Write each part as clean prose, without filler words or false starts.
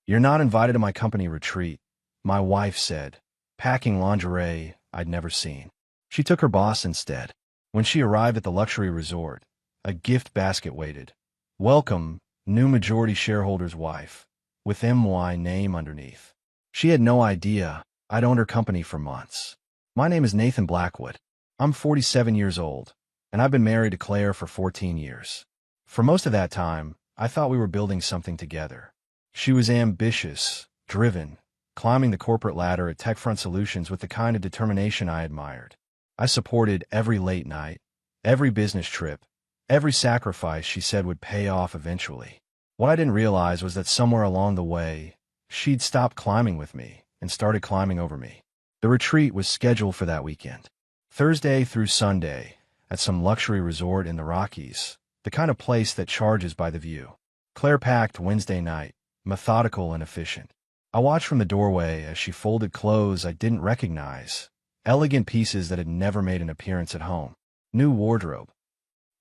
"You're not invited to my company retreat," my wife said, packing lingerie I'd never seen. She took her boss instead. When she arrived at the luxury resort, a gift basket waited. "Welcome, new majority shareholder's wife," with MY name underneath. She had no idea I'd owned her company for months. "My name is Nathan Blackwood. I'm 47 years old, and I've been married to Claire for 14 years. For most of that time, I thought we were building something together. She was ambitious, driven, climbing the corporate ladder at TechFront Solutions with the kind of determination I admired. I supported every late night, every business trip, every sacrifice she said would pay off eventually. What I didn't realize was that somewhere along the way, she'd stopped climbing with me and started climbing over me. The retreat was scheduled for that weekend, Thursday through Sunday, at some luxury resort in the Rockies, the kind of place that charges by the view. Claire packed Wednesday night, methodical and efficient. I watched from the doorway as she folded clothes I didn't recognize, elegant pieces that had never made an appearance at home. "New wardrobe?"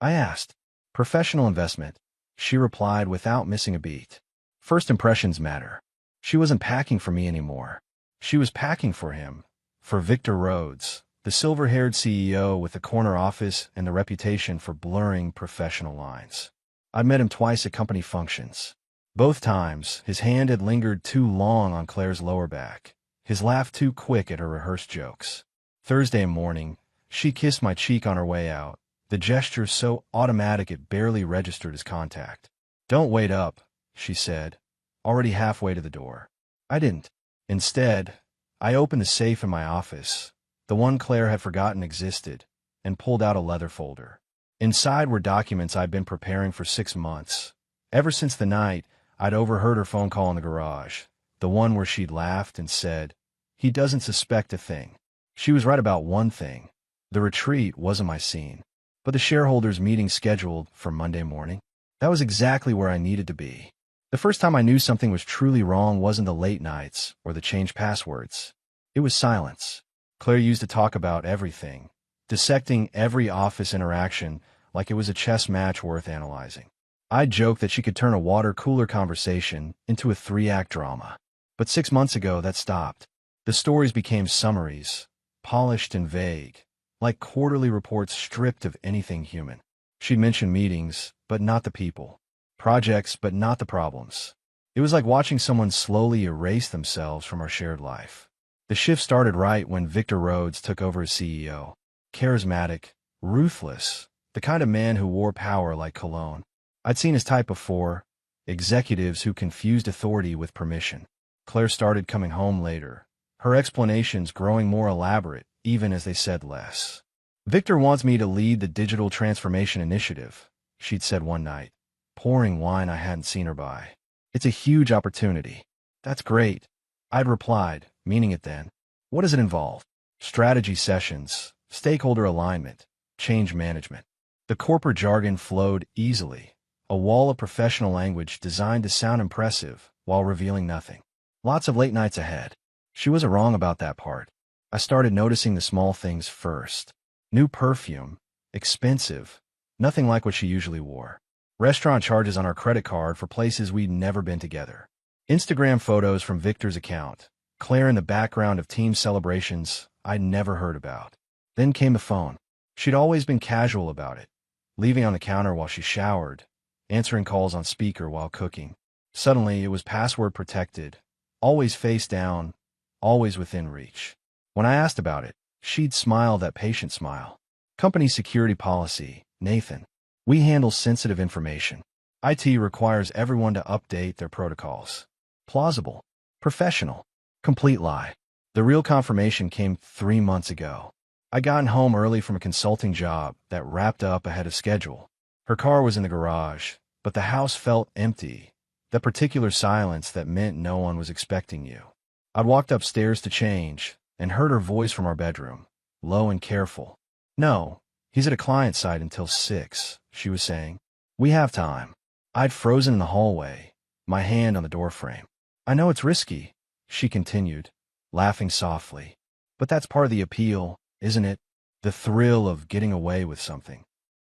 I asked. "Professional investment," she replied without missing a beat. First impressions matter. She wasn't packing for me anymore. She was packing for him, for Victor Rhodes, the silver-haired CEO with the corner office and the reputation for blurring professional lines. I'd met him twice at company functions. Both times, his hand had lingered too long on Claire's lower back, his laugh too quick at her rehearsed jokes. Thursday morning, she kissed my cheek on her way out, the gesture so automatic it barely registered as contact. "Don't wait up," she said, already halfway to the door. I didn't. Instead, I opened the safe in my office, the one Claire had forgotten existed, and pulled out a leather folder. Inside were documents I'd been preparing for 6 months, ever since the night I'd overheard her phone call in the garage, the one where she'd laughed and said, "He doesn't suspect a thing." She was right about one thing. The retreat wasn't my scene, but the shareholders' meeting scheduled for Monday morning. That was exactly where I needed to be. The first time I knew something was truly wrong wasn't the late nights or the changed passwords. It was silence. Claire used to talk about everything, dissecting every office interaction like it was a chess match worth analyzing. I'd joked that she could turn a water cooler conversation into a 3-act drama. But 6 months ago, that stopped. The stories became summaries, polished and vague, like quarterly reports stripped of anything human. She'd mention meetings, but not the people. Projects, but not the problems. It was like watching someone slowly erase themselves from our shared life. The shift started right when Victor Rhodes took over as CEO. Charismatic, ruthless, the kind of man who wore power like cologne. I'd seen his type before, executives who confused authority with permission. Claire started coming home later, her explanations growing more elaborate even as they said less. "Victor wants me to lead the digital transformation initiative," she'd said one night, pouring wine I hadn't seen her buy. "It's a huge opportunity." "That's great," I'd replied, meaning it then. "What does it involve?" "Strategy sessions, stakeholder alignment, change management." The corporate jargon flowed easily, a wall of professional language designed to sound impressive while revealing nothing. Lots of late nights ahead. She wasn't wrong about that part. I started noticing the small things first. New perfume, expensive, nothing like what she usually wore. Restaurant charges on our credit card for places we'd never been together. Instagram photos from Victor's account, Claire in the background of team celebrations I'd never heard about. Then came the phone. She'd always been casual about it, leaving on the counter while she showered, answering calls on speaker while cooking. Suddenly, it was password protected, always face down, always within reach. When I asked about it, she'd smile that patient smile. "Company security policy, Nathan. We handle sensitive information. IT requires everyone to update their protocols." Plausible. Professional. Complete lie. The real confirmation came 3 months ago. I'd gotten home early from a consulting job that wrapped up ahead of schedule. Her car was in the garage, but the house felt empty, that particular silence that meant no one was expecting you. I'd walked upstairs to change and heard her voice from our bedroom, low and careful. "No, he's at a client site until 6, she was saying. "We have time." I'd frozen in the hallway, my hand on the doorframe. "I know it's risky," she continued, laughing softly. "But that's part of the appeal, isn't it? The thrill of getting away with something."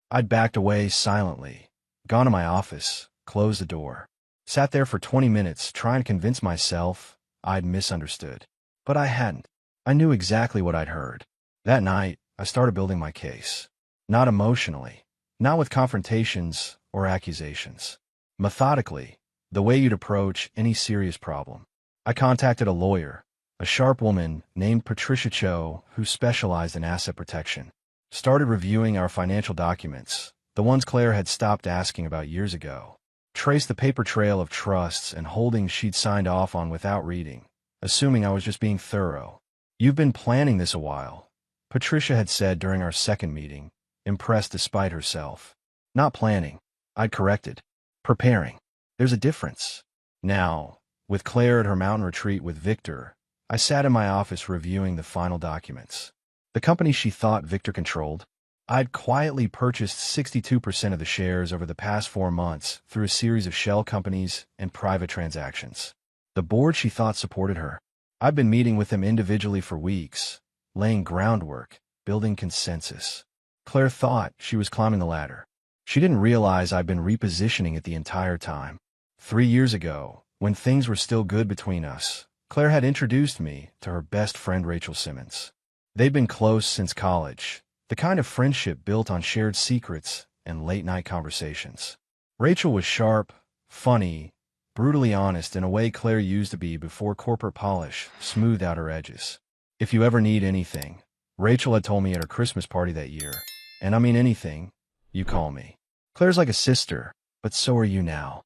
I'd backed away silently, gone to my office, closed the door. Sat there for 20 minutes trying to convince myself I'd misunderstood. But I hadn't. I knew exactly what I'd heard. That night, I started building my case. Not emotionally, not with confrontations or accusations. Methodically, the way you'd approach any serious problem. I contacted a lawyer, a sharp woman named Patricia Cho who specialized in asset protection. Started reviewing our financial documents, the ones Claire had stopped asking about years ago. Traced the paper trail of trusts and holdings she'd signed off on without reading, assuming I was just being thorough. "You've been planning this a while," Patricia had said during our second meeting, impressed despite herself. "Not planning," I'd corrected. "Preparing. There's a difference." Now, with Claire at her mountain retreat with Victor, I sat in my office reviewing the final documents. The company she thought Victor controlled, I'd quietly purchased 62% of the shares over the past 4 months through a series of shell companies and private transactions. The board she thought supported her, I'd been meeting with them individually for weeks, laying groundwork, building consensus. Claire thought she was climbing the ladder. She didn't realize I'd been repositioning it the entire time. 3 years ago, when things were still good between us, Claire had introduced me to her best friend Rachel Simmons. They'd been close since college, the kind of friendship built on shared secrets and late-night conversations. Rachel was sharp, funny, brutally honest in a way Claire used to be before corporate polish smoothed out her edges. "If you ever need anything," Rachel had told me at her Christmas party that year, "and I mean anything, you call me." Claire's like a sister, but so are you now.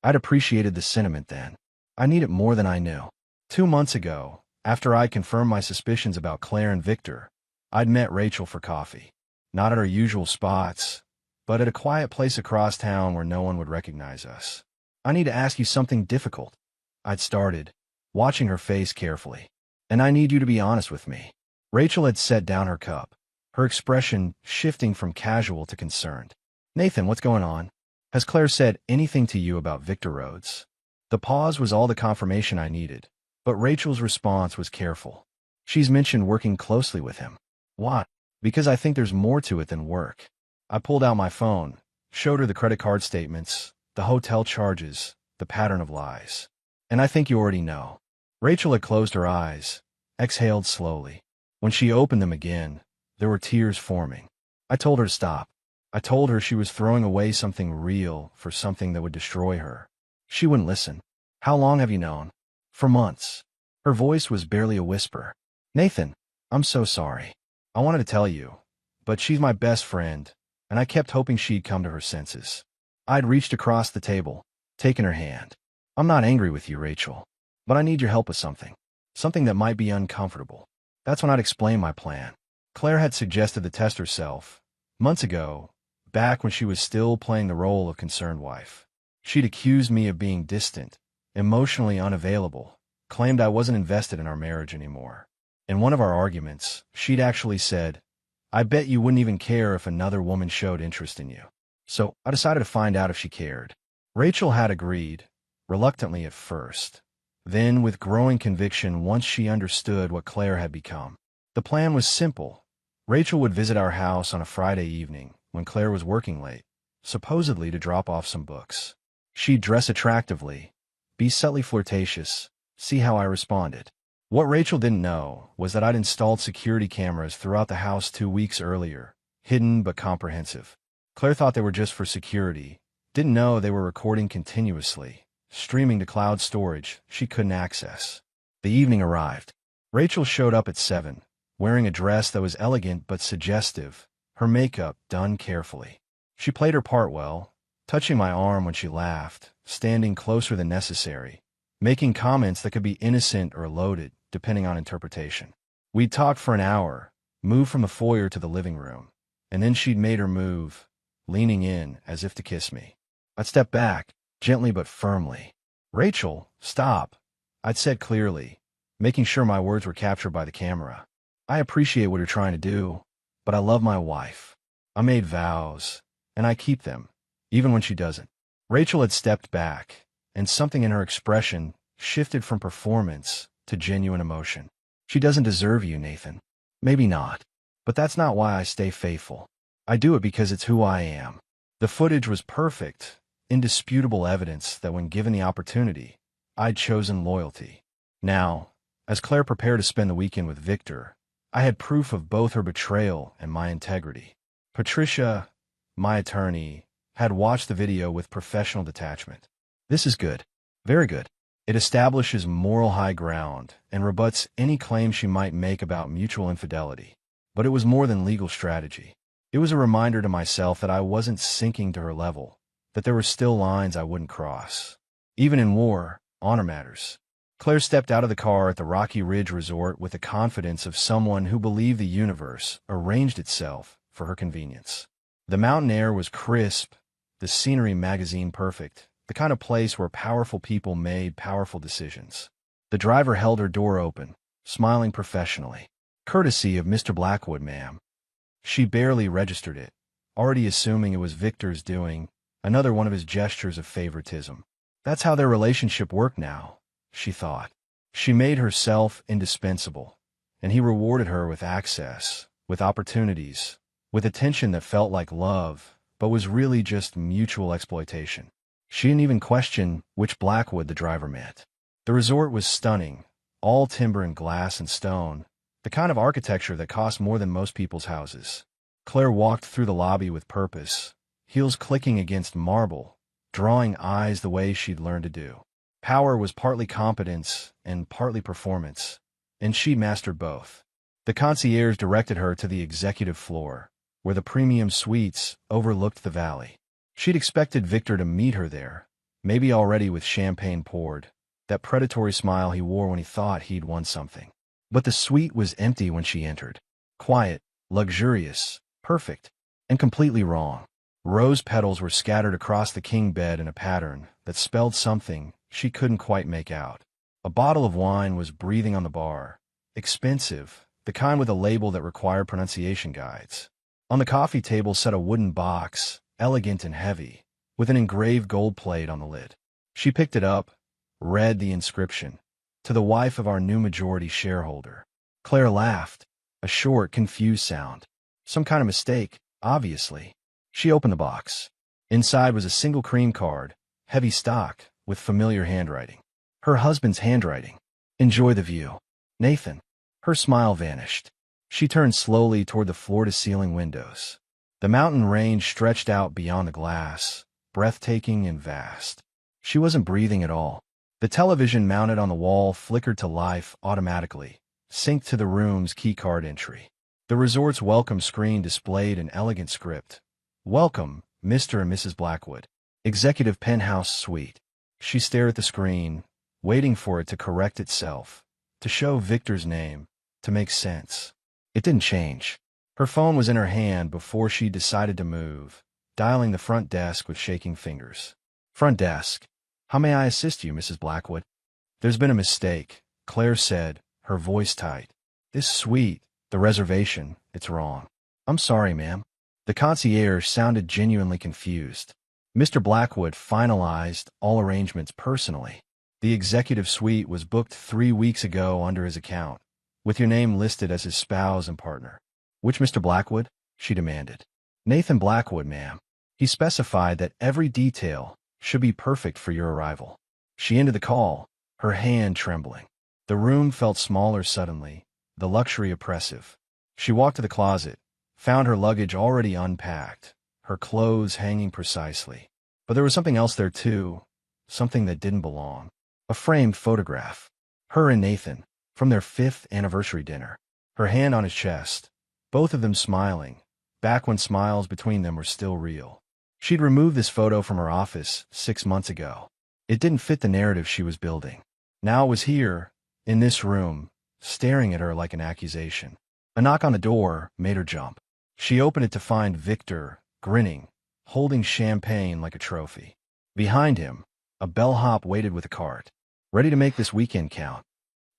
I'd appreciated the sentiment then. I need it more than I knew. 2 months ago, after I confirmed my suspicions about Claire and Victor, I'd met Rachel for coffee. Not at our usual spots, but at a quiet place across town where no one would recognize us. "I need to ask you something difficult," I'd started, watching her face carefully. "And I need you to be honest with me." Rachel had set down her cup, her expression shifting from casual to concerned. "Nathan, what's going on? Has Claire said anything to you about Victor Rhodes?" The pause was all the confirmation I needed, but Rachel's response was careful. "She's mentioned working closely with him." "Why?" "Because I think there's more to it than work." I pulled out my phone, showed her the credit card statements, the hotel charges, the pattern of lies. "And I think you already know." Rachel had closed her eyes, exhaled slowly. When she opened them again, there were tears forming. I told her to stop. I told her she was throwing away something real for something that would destroy her. She wouldn't listen. "How long have you known?" "For months." Her voice was barely a whisper. "Nathan, I'm so sorry. I wanted to tell you, but she's my best friend, and I kept hoping she'd come to her senses." I'd reached across the table, taken her hand. "I'm not angry with you, Rachel, but I need your help with something. Something that might be uncomfortable." That's when I'd explained my plan. Claire had suggested to test herself, months ago, back when she was still playing the role of concerned wife. She'd accused me of being distant, emotionally unavailable, claimed I wasn't invested in our marriage anymore. In one of our arguments, she'd actually said, "I bet you wouldn't even care if another woman showed interest in you." So I decided to find out if she cared. Rachel had agreed, reluctantly at first, then with growing conviction once she understood what Claire had become. The plan was simple. Rachel would visit our house on a Friday evening when Claire was working late, supposedly to drop off some books. She'd dress attractively, be subtly flirtatious, see how I responded. What Rachel didn't know was that I'd installed security cameras throughout the house 2 weeks earlier, hidden but comprehensive. Claire thought they were just for security, didn't know they were recording continuously, streaming to cloud storage she couldn't access. The evening arrived. Rachel showed up at 7, wearing a dress that was elegant but suggestive, her makeup done carefully. She played her part well, touching my arm when she laughed, standing closer than necessary, making comments that could be innocent or loaded, depending on interpretation. We'd talked for an hour, moved from the foyer to the living room, and then she'd made her move, leaning in as if to kiss me. I'd stepped back, gently but firmly. "Rachel, stop," I'd said clearly, making sure my words were captured by the camera. "I appreciate what you're trying to do, but I love my wife. I made vows, and I keep them, even when she doesn't." Rachel had stepped back, and something in her expression shifted from performance to genuine emotion. "She doesn't deserve you, Nathan." "Maybe not, but that's not why I stay faithful. I do it because it's who I am." The footage was perfect, indisputable evidence that when given the opportunity, I'd chosen loyalty. Now, as Claire prepared to spend the weekend with Victor, I had proof of both her betrayal and my integrity. Patricia, my attorney, had watched the video with professional detachment. This is good. Very good. It establishes moral high ground and rebuts any claim she might make about mutual infidelity. But it was more than legal strategy. It was a reminder to myself that I wasn't sinking to her level, that there were still lines I wouldn't cross. Even in war, honor matters. Claire stepped out of the car at the Rocky Ridge Resort with the confidence of someone who believed the universe arranged itself for her convenience. The mountain air was crisp, the scenery magazine perfect, the kind of place where powerful people made powerful decisions. The driver held her door open, smiling professionally. "Courtesy of Mr. Blackwood, ma'am." She barely registered it, already assuming it was Victor's doing, another one of his gestures of favoritism. That's how their relationship worked now, she thought. She made herself indispensable, and he rewarded her with access, with opportunities, with attention that felt like love, but was really just mutual exploitation. She didn't even question which Blackwood the driver meant. The resort was stunning, all timber and glass and stone, the kind of architecture that costs more than most people's houses. Claire walked through the lobby with purpose, heels clicking against marble, drawing eyes the way she'd learned to do. Power was partly competence and partly performance, and she mastered both. The concierge directed her to the executive floor, where the premium suites overlooked the valley. She'd expected Victor to meet her there, maybe already with champagne poured, that predatory smile he wore when he thought he'd won something. But the suite was empty when she entered. Quiet, luxurious, perfect, and completely wrong. Rose petals were scattered across the king bed in a pattern that spelled something she couldn't quite make out. A bottle of wine was breathing on the bar, expensive, the kind with a label that required pronunciation guides. On the coffee table sat a wooden box, elegant and heavy, with an engraved gold plate on the lid. She picked it up, read the inscription, "To the wife of our new majority shareholder." Claire laughed, a short, confused sound. Some kind of mistake, obviously. She opened the box. Inside was a single cream card, heavy stock, with familiar handwriting. Her husband's handwriting. "Enjoy the view, Nathan." Her smile vanished. She turned slowly toward the floor-to-ceiling windows. The mountain range stretched out beyond the glass, breathtaking and vast. She wasn't breathing at all. The television mounted on the wall flickered to life automatically, synced to the room's keycard entry. The resort's welcome screen displayed an elegant script. "Welcome, Mr. and Mrs. Blackwood. Executive Penthouse Suite." She stared at the screen, waiting for it to correct itself, to show Victor's name, to make sense. It didn't change. Her phone was in her hand before she decided to move, dialing the front desk with shaking fingers. "Front desk. How may I assist you, Mrs. Blackwood?" "There's been a mistake," Claire said, her voice tight. "This suite, the reservation, it's wrong." "I'm sorry, ma'am." The concierge sounded genuinely confused. Mr. Blackwood finalized all arrangements personally. The executive suite was booked 3 weeks ago under his account, with your name listed as his spouse and partner. "Which Mr. Blackwood?" she demanded. "Nathan Blackwood, ma'am." He specified that every detail should be perfect for your arrival. She ended the call, her hand trembling. The room felt smaller suddenly, the luxury oppressive. She walked to the closet, found her luggage already unpacked, her clothes hanging precisely. But there was something else there too, something that didn't belong. A framed photograph. Her and Nathan, from their 5th anniversary dinner. Her hand on his chest, both of them smiling, back when smiles between them were still real. She'd removed this photo from her office 6 months ago. It didn't fit the narrative she was building. Now it was here, in this room, staring at her like an accusation. A knock on the door made her jump. She opened it to find Victor, grinning, holding champagne like a trophy. Behind him, a bellhop waited with a cart. "Ready to make this weekend count?"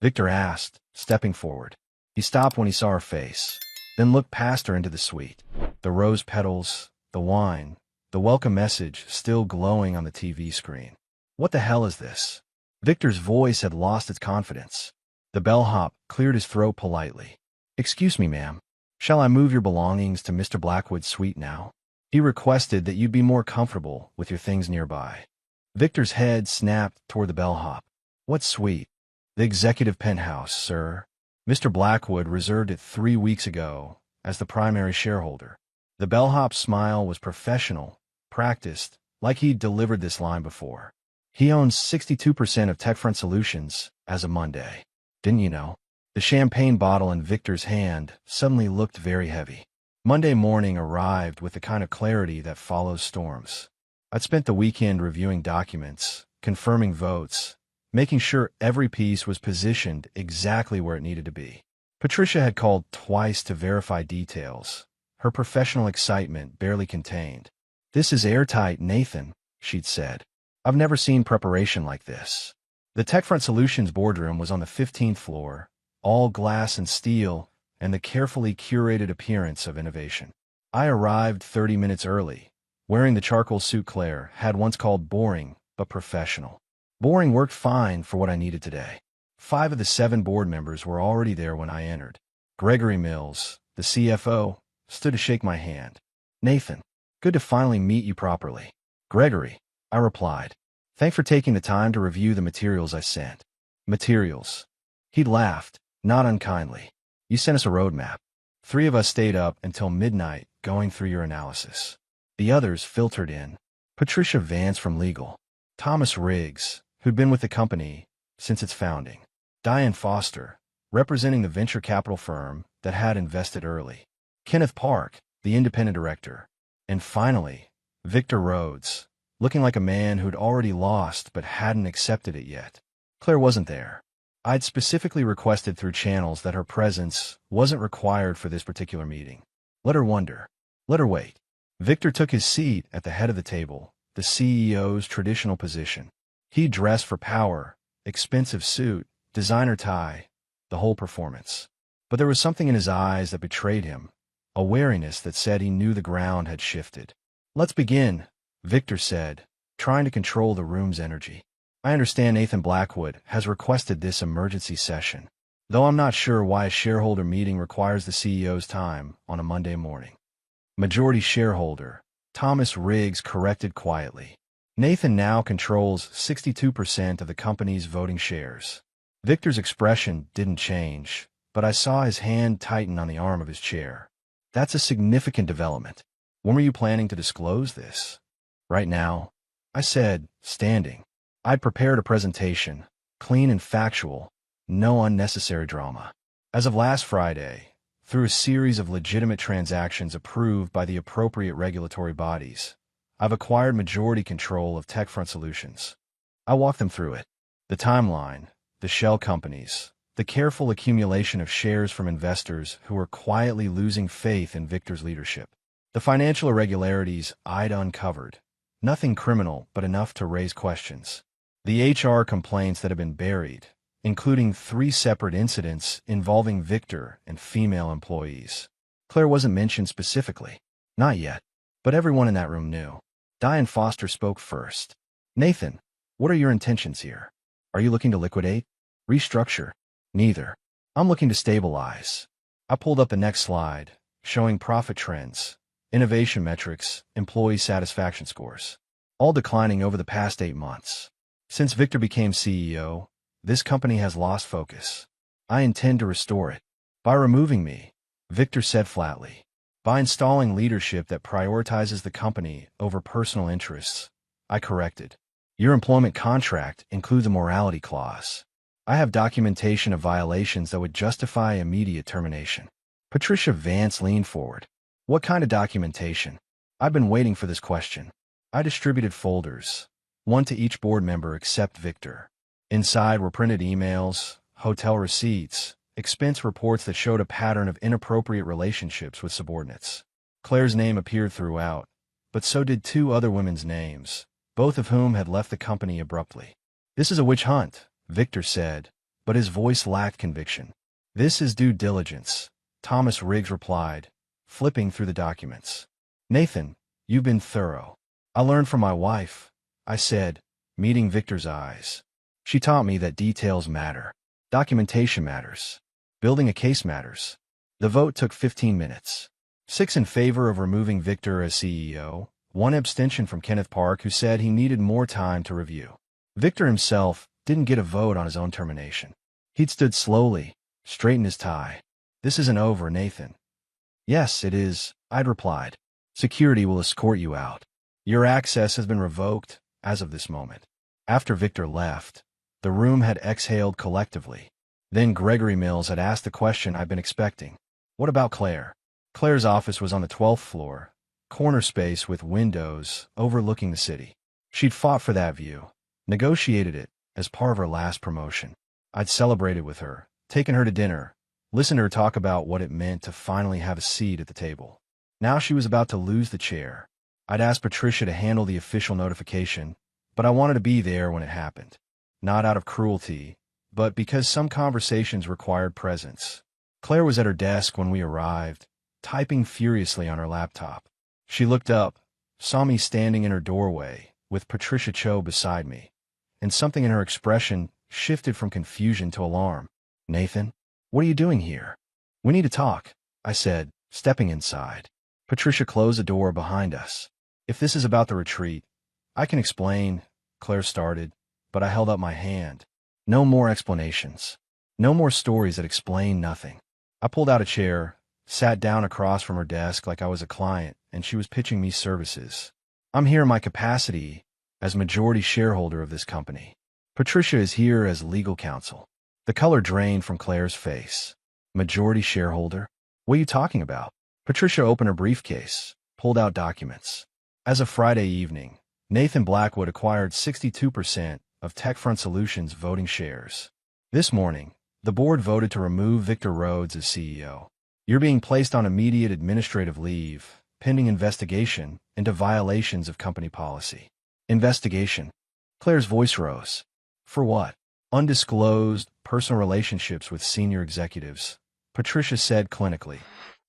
Victor asked, stepping forward. He stopped when he saw her face, then looked past her into the suite. The rose petals, the wine, the welcome message still glowing on the TV screen. "What the hell is this?" Victor's voice had lost its confidence. The bellhop cleared his throat politely. "Excuse me, ma'am. Shall I move your belongings to Mr. Blackwood's suite now?" He requested that you be more comfortable with your things nearby. Victor's head snapped toward the bellhop. What suite? The executive penthouse, sir. Mr. Blackwood reserved it 3 weeks ago as the primary shareholder. The bellhop's smile was professional, practiced, like he'd delivered this line before. He owns 62% of TechFront Solutions as of Monday. Didn't you know? The champagne bottle in Victor's hand suddenly looked very heavy. Monday morning arrived with the kind of clarity that follows storms. I'd spent the weekend reviewing documents, confirming votes, making sure every piece was positioned exactly where it needed to be. Patricia had called twice to verify details, her professional excitement barely contained. "This is airtight, Nathan," she'd said. "I've never seen preparation like this." The TechFront Solutions boardroom was on the 15th floor, all glass and steel, and the carefully curated appearance of innovation. I arrived 30 minutes early, wearing the charcoal suit Claire had once called boring but professional. Boring worked fine for what I needed today. 5 of the 7 board members were already there when I entered. Gregory Mills, the CFO, stood to shake my hand. "Nathan, good to finally meet you properly." "Gregory," I replied. "Thanks for taking the time to review the materials I sent." "Materials?" He laughed, not unkindly. "You sent us a roadmap. 3 of us stayed up until midnight going through your analysis. The others filtered in. Patricia Vance from legal. Thomas Riggs, who'd been with the company since its founding. Diane Foster, representing the venture capital firm that had invested early. Kenneth Park, the independent director. And finally, Victor Rhodes, looking like a man who'd already lost but hadn't accepted it yet. Claire wasn't there. I'd specifically requested through channels that her presence wasn't required for this particular meeting. Let her wonder. Let her wait. Victor took his seat at the head of the table, the CEO's traditional position. He dressed for power, expensive suit, designer tie, the whole performance. But there was something in his eyes that betrayed him, a wariness that said he knew the ground had shifted. "Let's begin," Victor said, trying to control the room's energy. "I understand Nathan Blackwood has requested this emergency session, though I'm not sure why a shareholder meeting requires the CEO's time on a Monday morning." Majority shareholder, Thomas Riggs corrected quietly. Nathan now controls 62% of the company's voting shares. Victor's expression didn't change, but I saw his hand tighten on the arm of his chair. "That's a significant development. When were you planning to disclose this?" "Right now," I said, standing. I'd prepared a presentation, clean and factual, no unnecessary drama. As of last Friday, through a series of legitimate transactions approved by the appropriate regulatory bodies, I've acquired majority control of TechFront Solutions. I walked them through it. The timeline, the shell companies, the careful accumulation of shares from investors who were quietly losing faith in Victor's leadership. The financial irregularities I'd uncovered. Nothing criminal, but enough to raise questions. The HR complaints that have been buried, including 3 separate incidents involving Victor and female employees. Claire wasn't mentioned specifically. Not yet. But everyone in that room knew. Diane Foster spoke first. "Nathan, what are your intentions here? Are you looking to liquidate? Restructure?" "Neither. I'm looking to stabilize." I pulled up the next slide, showing profit trends, innovation metrics, employee satisfaction scores, all declining over the past 8 months. Since Victor became CEO, this company has lost focus. I intend to restore it. By removing me, Victor said flatly. By installing leadership that prioritizes the company over personal interests, I corrected. Your employment contract includes a morality clause. I have documentation of violations that would justify immediate termination. Patricia Vance leaned forward. What kind of documentation? I've been waiting for this question. I distributed folders, one to each board member except Victor. Inside were printed emails, hotel receipts, expense reports that showed a pattern of inappropriate relationships with subordinates. Claire's name appeared throughout, but so did 2 other women's names, both of whom had left the company abruptly. "This is a witch hunt," Victor said, but his voice lacked conviction. "This is due diligence," Thomas Riggs replied, flipping through the documents. "Nathan, you've been thorough." "I learned from my wife," I said, meeting Victor's eyes. "She taught me that details matter. Documentation matters. Building a case matters." The vote took 15 minutes. 6 in favor of removing Victor as CEO, 1 abstention from Kenneth Park, who said he needed more time to review. Victor himself didn't get a vote on his own termination. He'd stood slowly, straightened his tie. "This isn't over, Nathan." "Yes, it is," I'd replied. "Security will escort you out. Your access has been revoked as of this moment." After Victor left, the room had exhaled collectively. Then Gregory Mills had asked the question I'd been expecting. "What about Claire?" Claire's office was on the 12th floor, corner space with windows overlooking the city. She'd fought for that view, negotiated it as part of her last promotion. I'd celebrated with her, taken her to dinner, listened to her talk about what it meant to finally have a seat at the table. Now she was about to lose the chair. I'd asked Patricia to handle the official notification, but I wanted to be there when it happened. Not out of cruelty, but because some conversations required presence. Claire was at her desk when we arrived, typing furiously on her laptop. She looked up, saw me standing in her doorway, with Patricia Cho beside me, and something in her expression shifted from confusion to alarm. "Nathan, what are you doing here?" "We need to talk," I said, stepping inside. Patricia closed the door behind us. "If this is about the retreat, I can explain," Claire started, but I held up my hand. "No more explanations. No more stories that explain nothing." I pulled out a chair, sat down across from her desk like I was a client and she was pitching me services. "I'm here in my capacity as majority shareholder of this company. Patricia is here as legal counsel." The color drained from Claire's face. "Majority shareholder? What are you talking about?" Patricia opened her briefcase, pulled out documents. As of Friday evening, Nathan Blackwood acquired 62% of TechFront Solutions voting shares. This morning, the board voted to remove Victor Rhodes as CEO. "You're being placed on immediate administrative leave, pending investigation into violations of company policy." "Investigation?" Claire's voice rose. "For what?" "Undisclosed personal relationships with senior executives," Patricia said clinically.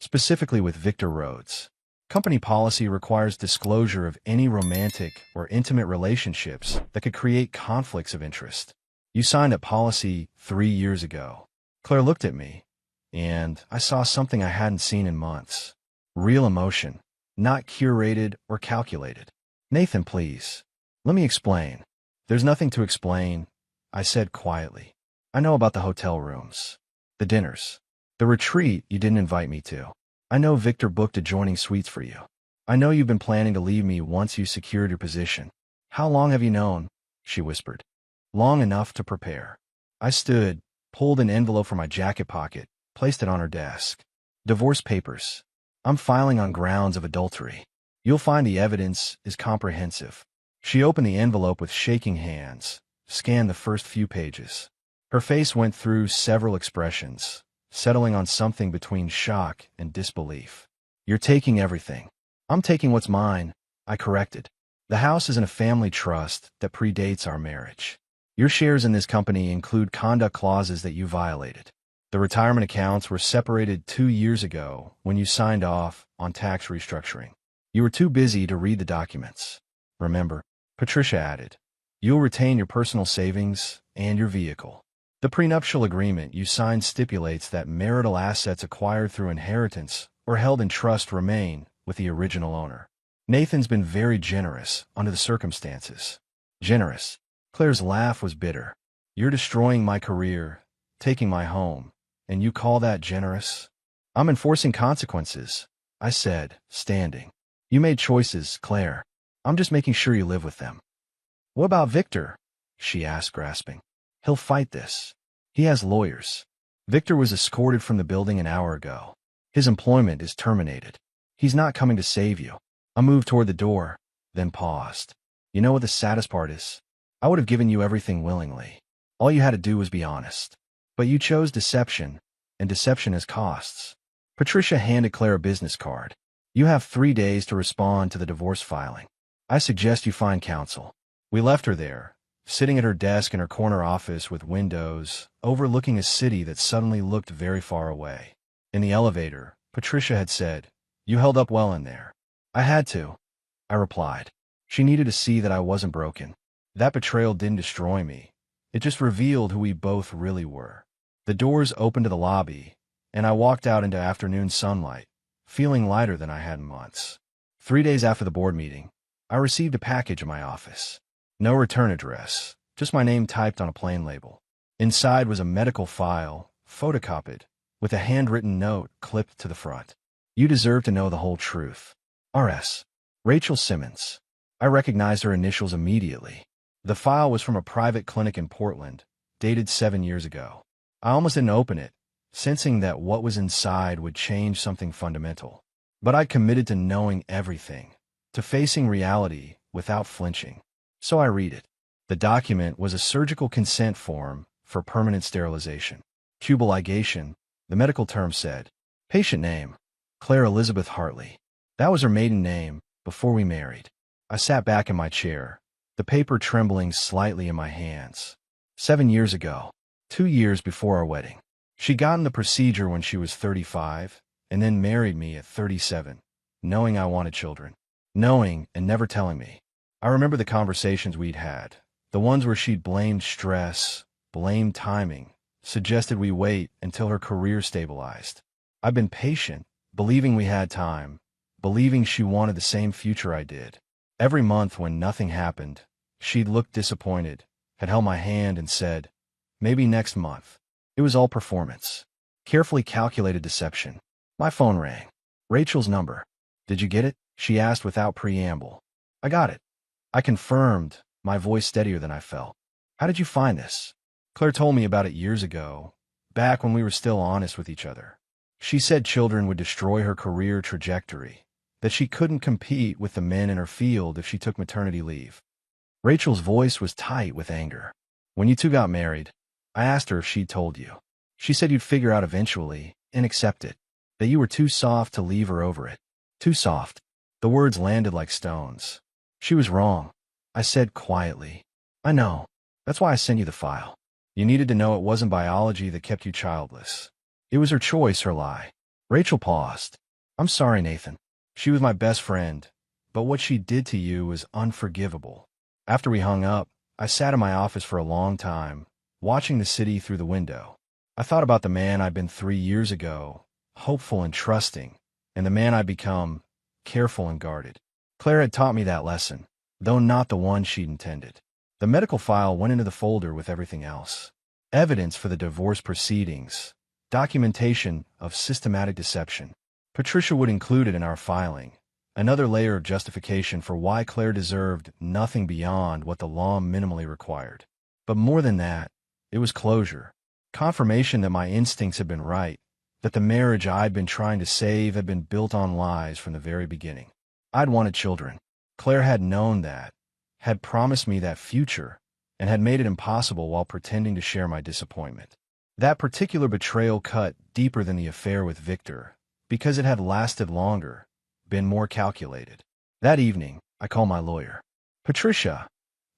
"Specifically with Victor Rhodes. Company policy requires disclosure of any romantic or intimate relationships that could create conflicts of interest. You signed that policy 3 years ago." Claire looked at me, and I saw something I hadn't seen in months. Real emotion, not curated or calculated. "Nathan, please. Let me explain." "There's nothing to explain," I said quietly. "I know about the hotel rooms, the dinners, the retreat you didn't invite me to. I know Victor booked adjoining suites for you. I know you've been planning to leave me once you secured your position." "How long have you known?" she whispered. "Long enough to prepare." I stood, pulled an envelope from my jacket pocket, placed it on her desk. "Divorce papers. I'm filing on grounds of adultery. You'll find the evidence is comprehensive." She opened the envelope with shaking hands, scanned the first few pages. Her face went through several expressions, settling on something between shock and disbelief. "You're taking everything." "I'm taking what's mine," I corrected. "The house is in a family trust that predates our marriage. Your shares in this company include conduct clauses that you violated. The retirement accounts were separated 2 years ago when you signed off on tax restructuring. You were too busy to read the documents. Remember," Patricia added, "you'll retain your personal savings and your vehicle. The prenuptial agreement you signed stipulates that marital assets acquired through inheritance or held in trust remain with the original owner. Nathan's been very generous under the circumstances." "Generous?" Claire's laugh was bitter. "You're destroying my career, taking my home, and you call that generous?" "I'm enforcing consequences," I said, standing. "You made choices, Claire. I'm just making sure you live with them." "What about Victor?" she asked, grasping. "He'll fight this. He has lawyers." "Victor was escorted from the building an hour ago. His employment is terminated. He's not coming to save you." I moved toward the door, then paused. "You know what the saddest part is? I would have given you everything willingly. All you had to do was be honest. But you chose deception, and deception has costs." Patricia handed Claire a business card. "You have 3 days to respond to the divorce filing. I suggest you find counsel." We left her there, sitting at her desk in her corner office with windows overlooking a city that suddenly looked very far away. In the elevator, Patricia had said, "You held up well in there." "I had to," I replied. She needed to see that I wasn't broken. That betrayal didn't destroy me. It just revealed who we both really were. The doors opened to the lobby, and I walked out into afternoon sunlight, feeling lighter than I had in months. 3 days after the board meeting, I received a package in my office. No return address, just my name typed on a plain label. Inside was a medical file, photocopied, with a handwritten note clipped to the front. You deserve to know the whole truth. R.S. Rachel Simmons. I recognized her initials immediately. The file was from a private clinic in Portland, dated 7 years ago. I almost didn't open it, sensing that what was inside would change something fundamental. But I committed to knowing everything, to facing reality without flinching. So I read it. The document was a surgical consent form for permanent sterilization. Tubal ligation, the medical term said. Patient name, Claire Elizabeth Hartley. That was her maiden name before we married. I sat back in my chair, the paper trembling slightly in my hands. 7 years ago, 2 years before our wedding. She'd gotten the procedure when she was 35, and then married me at 37, knowing I wanted children. Knowing and never telling me. I remember the conversations we'd had, the ones where she'd blamed stress, blamed timing, suggested we wait until her career stabilized. I've been patient, believing we had time, believing she wanted the same future I did. Every month when nothing happened, she'd looked disappointed, had held my hand and said, maybe next month. It was all performance. Carefully calculated deception. My phone rang. Rachel's number. Did you get it? She asked without preamble. I got it. I confirmed, my voice steadier than I felt. How did you find this? Claire told me about it years ago, back when we were still honest with each other. She said children would destroy her career trajectory, that she couldn't compete with the men in her field if she took maternity leave. Rachel's voice was tight with anger. When you two got married, I asked her if she'd told you. She said you'd figure out eventually and accept it, that you were too soft to leave her over it. Too soft. The words landed like stones. She was wrong, I said quietly. I know. That's why I sent you the file. You needed to know it wasn't biology that kept you childless. It was her choice, her lie. Rachel paused. I'm sorry, Nathan. She was my best friend, but what she did to you was unforgivable. After we hung up, I sat in my office for a long time, watching the city through the window. I thought about the man I'd been 3 years ago, hopeful and trusting, and the man I'd become, careful and guarded. Claire had taught me that lesson, though not the one she'd intended. The medical file went into the folder with everything else. Evidence for the divorce proceedings, documentation of systematic deception. Patricia would include it in our filing, another layer of justification for why Claire deserved nothing beyond what the law minimally required. But more than that, it was closure, confirmation that my instincts had been right, that the marriage I'd been trying to save had been built on lies from the very beginning. I'd wanted children. Claire had known that, had promised me that future, and had made it impossible while pretending to share my disappointment. That particular betrayal cut deeper than the affair with Victor, because it had lasted longer, been more calculated. That evening, I called my lawyer. Patricia,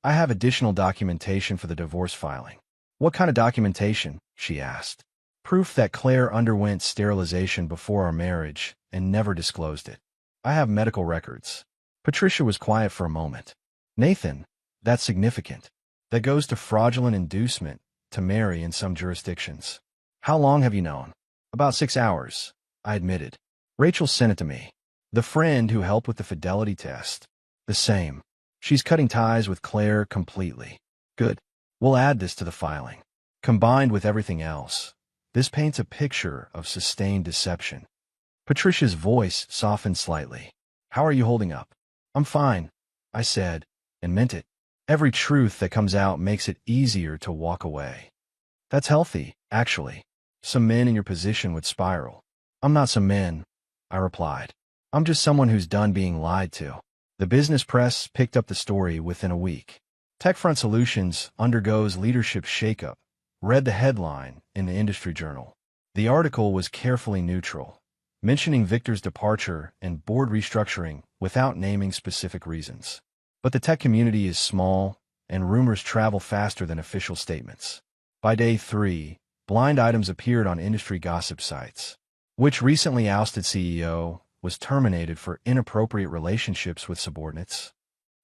I have additional documentation for the divorce filing. What kind of documentation? She asked. Proof that Claire underwent sterilization before our marriage and never disclosed it. I have medical records. Patricia was quiet for a moment. Nathan, that's significant. That goes to fraudulent inducement to marry in some jurisdictions. How long have you known? About 6 hours, I admitted. Rachel sent it to me. The friend who helped with the fidelity test. The same. She's cutting ties with Claire completely. Good. We'll add this to the filing. Combined with everything else, this paints a picture of sustained deception. Patricia's voice softened slightly. How are you holding up? I'm fine, I said, and meant it. Every truth that comes out makes it easier to walk away. That's healthy, actually. Some men in your position would spiral. I'm not some men, I replied. I'm just someone who's done being lied to. The business press picked up the story within a week. TechFront Solutions undergoes leadership shakeup, read the headline in the industry journal. The article was carefully neutral, mentioning Victor's departure and board restructuring without naming specific reasons. But the tech community is small, and rumors travel faster than official statements. By day 3, blind items appeared on industry gossip sites. Which recently ousted CEO was terminated for inappropriate relationships with subordinates.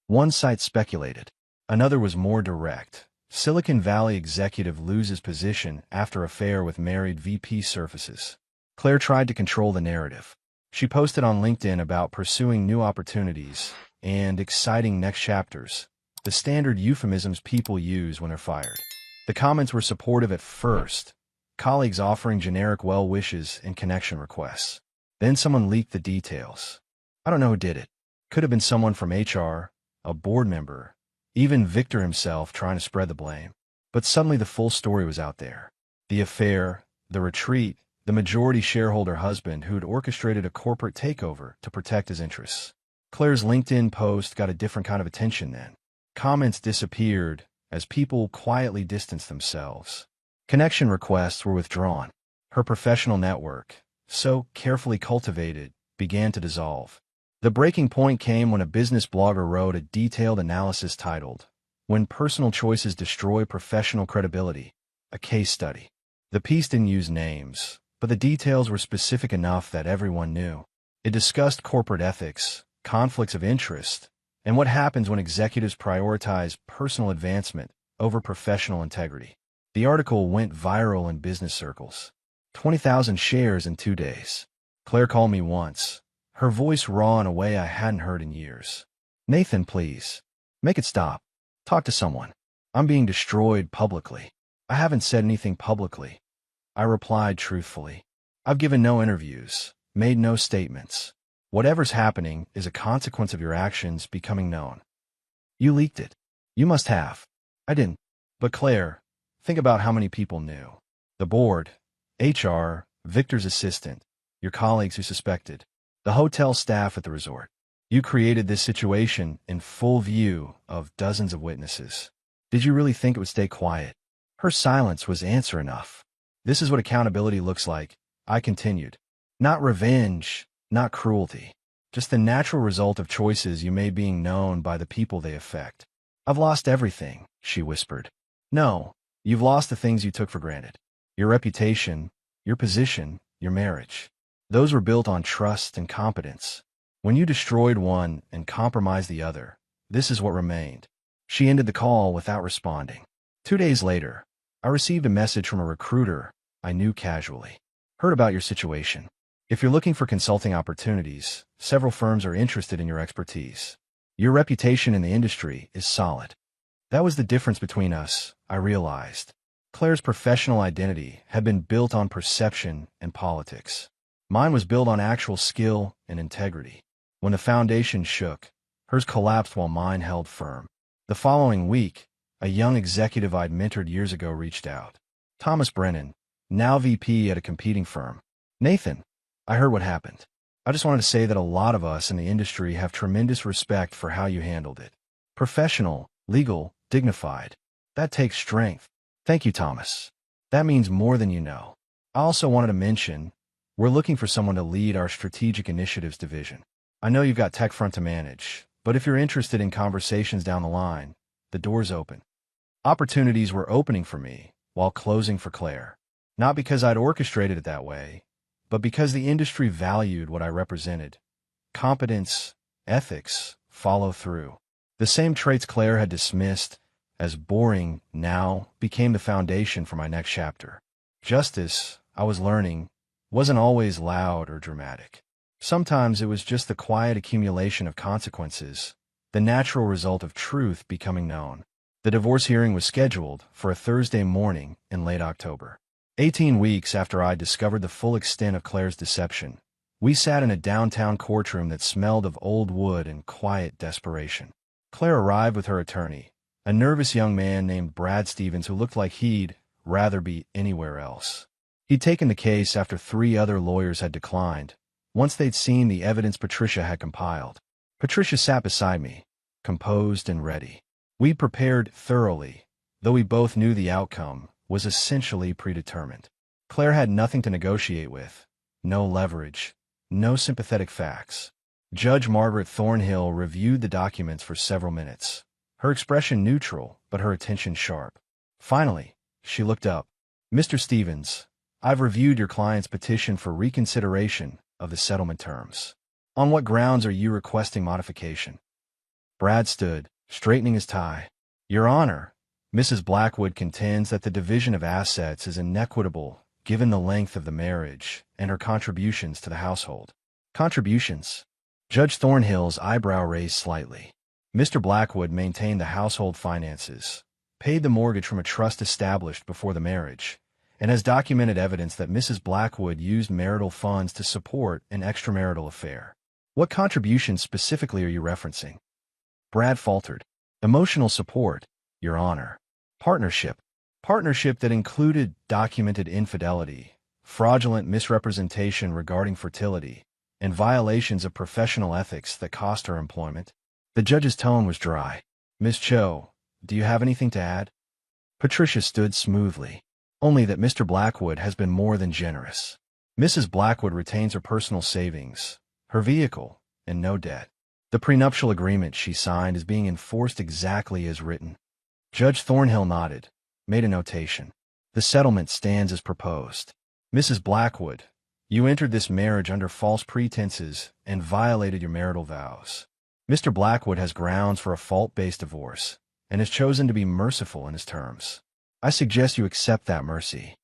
One site speculated. Another was more direct. Silicon Valley executive loses position after affair with married VP surfaces. Claire tried to control the narrative. She posted on LinkedIn about pursuing new opportunities and exciting next chapters, the standard euphemisms people use when they're fired. The comments were supportive at first, colleagues offering generic well wishes and connection requests. Then someone leaked the details. I don't know who did it. Could have been someone from HR, a board member, even Victor himself trying to spread the blame. But suddenly the full story was out there. The affair, the retreat, the majority shareholder husband who had orchestrated a corporate takeover to protect his interests. Claire's LinkedIn post got a different kind of attention then. Comments disappeared as people quietly distanced themselves. Connection requests were withdrawn. Her professional network, so carefully cultivated, began to dissolve. The breaking point came when a business blogger wrote a detailed analysis titled, "When Personal Choices Destroy Professional Credibility, a Case Study." The piece didn't use names, but the details were specific enough that everyone knew. It discussed corporate ethics, conflicts of interest, and what happens when executives prioritize personal advancement over professional integrity. The article went viral in business circles. 20,000 shares in 2 days. Claire called me once, her voice raw in a way I hadn't heard in years. "Nathan, please. Make it stop. Talk to someone. I'm being destroyed publicly." "I haven't said anything publicly," I replied truthfully. "I've given no interviews, made no statements. Whatever's happening is a consequence of your actions becoming known." "You leaked it." "You must have." "I didn't." "But Claire, think about how many people knew. The board, HR, Victor's assistant, your colleagues who suspected, the hotel staff at the resort. You created this situation in full view of dozens of witnesses. Did you really think it would stay quiet?" Her silence was answer enough. "This is what accountability looks like," I continued. "Not revenge, not cruelty. Just the natural result of choices you made being known by the people they affect." "I've lost everything," she whispered. "No, you've lost the things you took for granted. Your reputation, your position, your marriage. Those were built on trust and competence. When you destroyed one and compromised the other, this is what remained." She ended the call without responding. 2 days later, I received a message from a recruiter I knew casually. "Heard about your situation. If you're looking for consulting opportunities, several firms are interested in your expertise. Your reputation in the industry is solid." That was the difference between us, I realized. Claire's professional identity had been built on perception and politics. Mine was built on actual skill and integrity. When the foundation shook, hers collapsed while mine held firm. The following week, a young executive I'd mentored years ago reached out. Thomas Brennan, now VP at a competing firm. "Nathan, I heard what happened. I just wanted to say that a lot of us in the industry have tremendous respect for how you handled it. Professional, legal, dignified. That takes strength. Thank you, Thomas. That means more than you know. I also wanted to mention, we're looking for someone to lead our strategic initiatives division. I know you've got tech front to manage, but if you're interested in conversations down the line, the door's open." Opportunities were opening for me while closing for Claire. Not because I'd orchestrated it that way, but because the industry valued what I represented. Competence, ethics, follow through. The same traits Claire had dismissed as boring now became the foundation for my next chapter. Justice, I was learning, wasn't always loud or dramatic. Sometimes it was just the quiet accumulation of consequences, the natural result of truth becoming known. The divorce hearing was scheduled for a Thursday morning in late October. 18 weeks after I discovered the full extent of Claire's deception, we sat in a downtown courtroom that smelled of old wood and quiet desperation. Claire arrived with her attorney, a nervous young man named Brad Stevens who looked like he'd rather be anywhere else. He'd taken the case after 3 other lawyers had declined, once they'd seen the evidence Patricia had compiled. Patricia sat beside me, composed and ready. We'd prepared thoroughly, though we both knew the outcome was essentially predetermined. Claire had nothing to negotiate with, no leverage, no sympathetic facts. Judge Margaret Thornhill reviewed the documents for several minutes, her expression neutral but her attention sharp. Finally, she looked up. "Mr. Stevens, I've reviewed your client's petition for reconsideration of the settlement terms. On what grounds are you requesting modification?" Brad stood, straightening his tie. "Your Honor, Mrs. Blackwood contends that the division of assets is inequitable given the length of the marriage and her contributions to the household." Contributions. Judge Thornhill's eyebrow raised slightly. Mr. Blackwood maintained the household finances, paid the mortgage from a trust established before the marriage, and has documented evidence that Mrs. Blackwood used marital funds to support an extramarital affair. What contributions specifically are you referencing? Brad faltered. Emotional support, Your Honor. Partnership. Partnership that included documented infidelity, fraudulent misrepresentation regarding fertility, and violations of professional ethics that cost her employment. The judge's tone was dry. Miss Cho, do you have anything to add? Patricia stood smoothly. Only that Mr. Blackwood has been more than generous. Mrs. Blackwood retains her personal savings, her vehicle, and no debt. The prenuptial agreement she signed is being enforced exactly as written. Judge Thornhill nodded, made a notation. The settlement stands as proposed. Mrs. Blackwood, you entered this marriage under false pretenses and violated your marital vows. Mr. Blackwood has grounds for a fault-based divorce and has chosen to be merciful in his terms. I suggest you accept that mercy.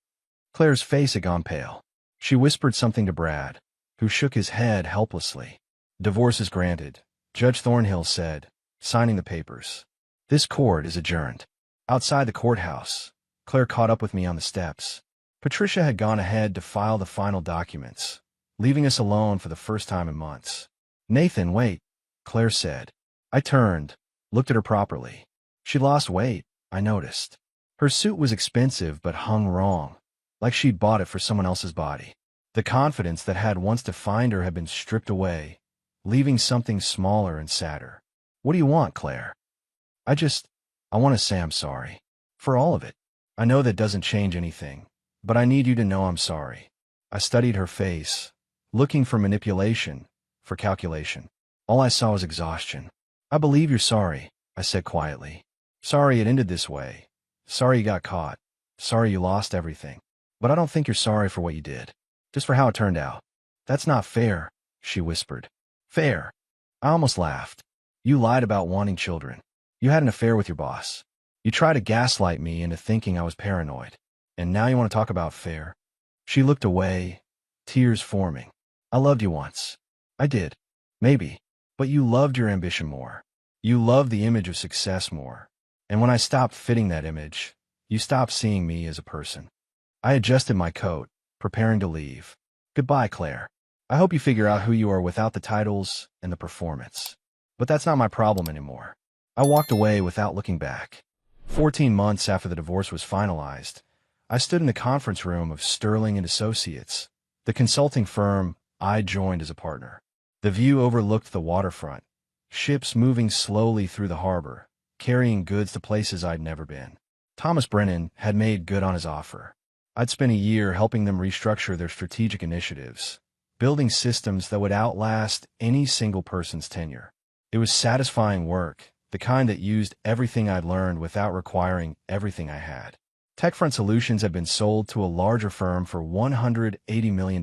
Claire's face had gone pale. She whispered something to Brad, who shook his head helplessly. Divorce is granted, Judge Thornhill said, signing the papers. This court is adjourned. Outside the courthouse, Claire caught up with me on the steps. Patricia had gone ahead to file the final documents, leaving us alone for the first time in months. Nathan, wait, Claire said. I turned, looked at her properly. She lost weight, I noticed. Her suit was expensive but hung wrong, like she'd bought it for someone else's body. The confidence that had once defined her had been stripped away, leaving something smaller and sadder. What do you want, Claire? I want to say I'm sorry. For all of it. I know that doesn't change anything, but I need you to know I'm sorry. I studied her face, looking for manipulation, for calculation. All I saw was exhaustion. I believe you're sorry, I said quietly. Sorry it ended this way. Sorry you got caught. Sorry you lost everything. But I don't think you're sorry for what you did. Just for how it turned out. That's not fair, she whispered. Fair? I almost laughed. You lied about wanting children. You had an affair with your boss. You tried to gaslight me into thinking I was paranoid. And now you want to talk about fair? She looked away, tears forming. I loved you once. I did. Maybe. But you loved your ambition more. You loved the image of success more. And when I stopped fitting that image, you stopped seeing me as a person. I adjusted my coat, preparing to leave. Goodbye, Claire. I hope you figure out who you are without the titles and the performance. But that's not my problem anymore. I walked away without looking back. 14 months after the divorce was finalized, I stood in the conference room of Sterling and Associates, the consulting firm I joined as a partner. The view overlooked the waterfront, ships moving slowly through the harbor, carrying goods to places I'd never been. Thomas Brennan had made good on his offer. I'd spent a year helping them restructure their strategic initiatives, building systems that would outlast any single person's tenure. It was satisfying work, the kind that used everything I'd learned without requiring everything I had. TechFront Solutions had been sold to a larger firm for $180 million.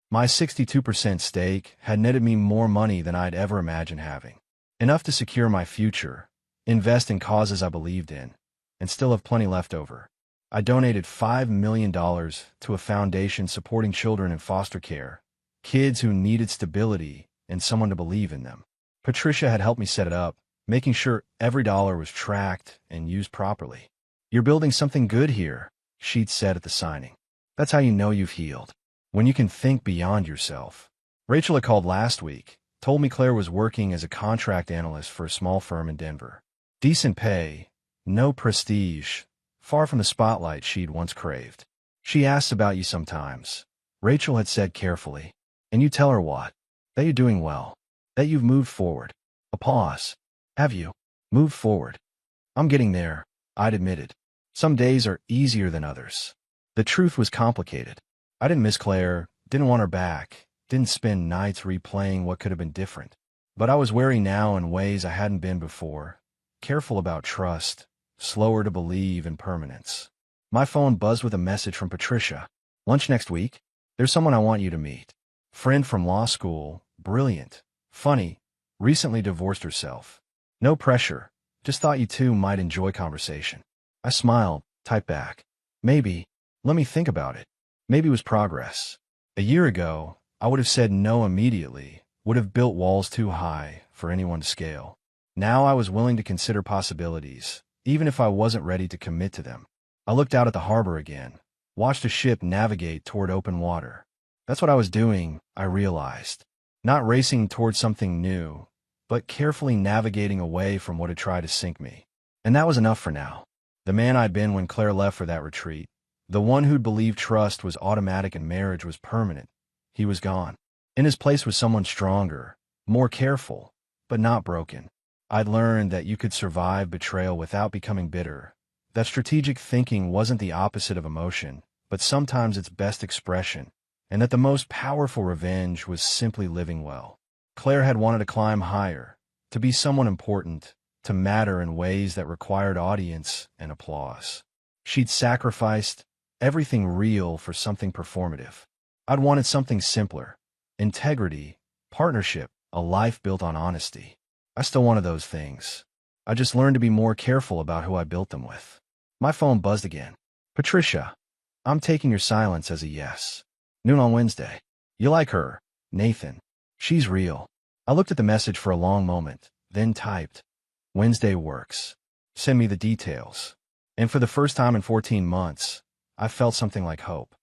My 62% stake had netted me more money than I'd ever imagined having. Enough to secure my future, invest in causes I believed in, and still have plenty left over. I donated $5 million to a foundation supporting children in foster care, kids who needed stability and someone to believe in them. Patricia had helped me set it up, making sure every dollar was tracked and used properly. You're building something good here, she'd said at the signing. That's how you know you've healed. When you can think beyond yourself. Rachel had called last week, told me Claire was working as a contract analyst for a small firm in Denver. Decent pay, no prestige, far from the spotlight she'd once craved. She asks about you sometimes, Rachel had said carefully. And you tell her what? That you're doing well. That you've moved forward. A pause. Have you? Moved forward. I'm getting there, I'd admitted. Some days are easier than others. The truth was complicated. I didn't miss Claire, didn't want her back, didn't spend nights replaying what could have been different. But I was wary now in ways I hadn't been before, careful about trust, slower to believe in permanence. My phone buzzed with a message from Patricia. Lunch next week? There's someone I want you to meet. Friend from law school, brilliant, funny, recently divorced herself. No pressure, just thought you two might enjoy conversation. I smiled, typed back. Maybe, let me think about it. Maybe it was progress. A year ago, I would have said no immediately, would have built walls too high for anyone to scale. Now I was willing to consider possibilities, even if I wasn't ready to commit to them. I looked out at the harbor again, watched a ship navigate toward open water. That's what I was doing, I realized. Not racing toward something new, but carefully navigating away from what had tried to sink me. And that was enough for now. The man I'd been when Claire left for that retreat, the one who'd believed trust was automatic and marriage was permanent, he was gone. In his place was someone stronger, more careful, but not broken. I'd learned that you could survive betrayal without becoming bitter, that strategic thinking wasn't the opposite of emotion, but sometimes its best expression, and that the most powerful revenge was simply living well. Claire had wanted to climb higher, to be someone important, to matter in ways that required audience and applause. She'd sacrificed everything real for something performative. I'd wanted something simpler: integrity, partnership, a life built on honesty. I still wanted those things. I just learned to be more careful about who I built them with. My phone buzzed again. Patricia, I'm taking your silence as a yes. Noon on Wednesday. You like her, Nathan. She's real. I looked at the message for a long moment, then typed, Wednesday works. Send me the details. And for the first time in 14 months, I felt something like hope.